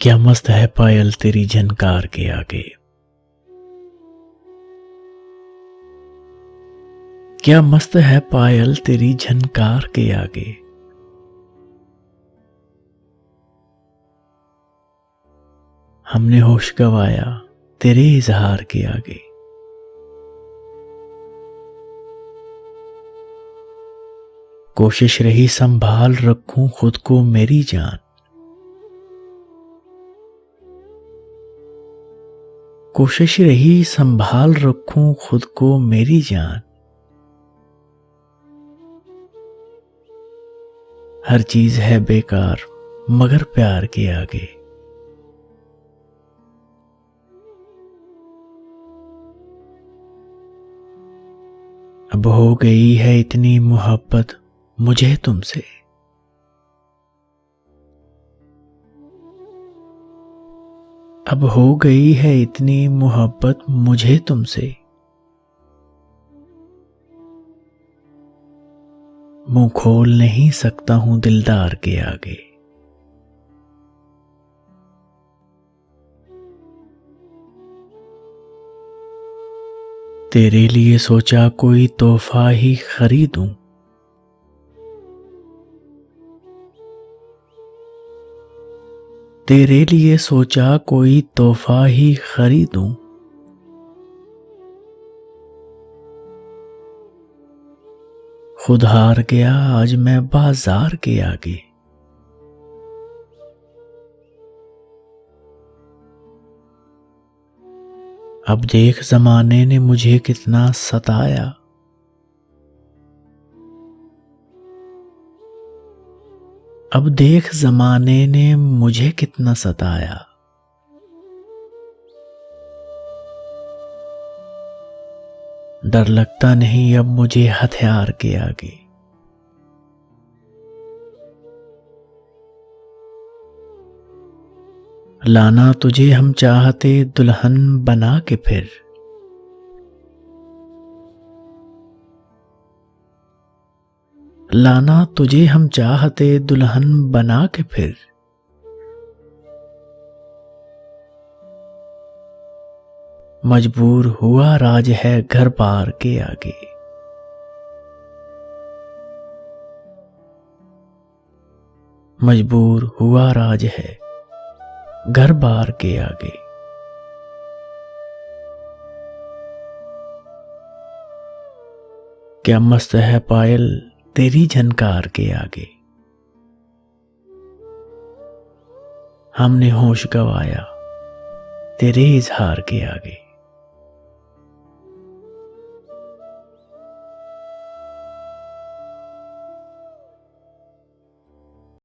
क्या मस्त है पायल तेरी झनकार के आगे। क्या मस्त है पायल तेरी झनकार के आगे। हमने होश गवाया तेरे इजहार के आगे। कोशिश रही संभाल रखूं खुद को मेरी जान। कोशिश रही संभाल रखूं खुद को मेरी जान। हर चीज है बेकार मगर प्यार के आगे। अब हो गई है इतनी मोहब्बत मुझे तुमसे। अब हो गई है इतनी मोहब्बत मुझे तुमसे। मुंह खोल नहीं सकता हूं दिलदार के आगे। तेरे लिए सोचा कोई तोहफा ही खरीदूं। तेरे लिए सोचा कोई तोहफा ही खरीदूं। खुद हार गया आज मैं बाजार के आगे। अब देख जमाने ने मुझे कितना सताया। अब देख जमाने ने मुझे कितना सताया। डर लगता नहीं अब मुझे हथियार के आगे। लाना तुझे हम चाहते दुल्हन बना के फिर। लाना तुझे हम चाहते दुल्हन बना के फिर। मजबूर हुआ राज है घर बार के आगे। मजबूर हुआ राज है घर बार के आगे। क्या मस्त है पायल तेरी झनकार के आगे। हमने होश गवाया तेरे इजहार के आगे।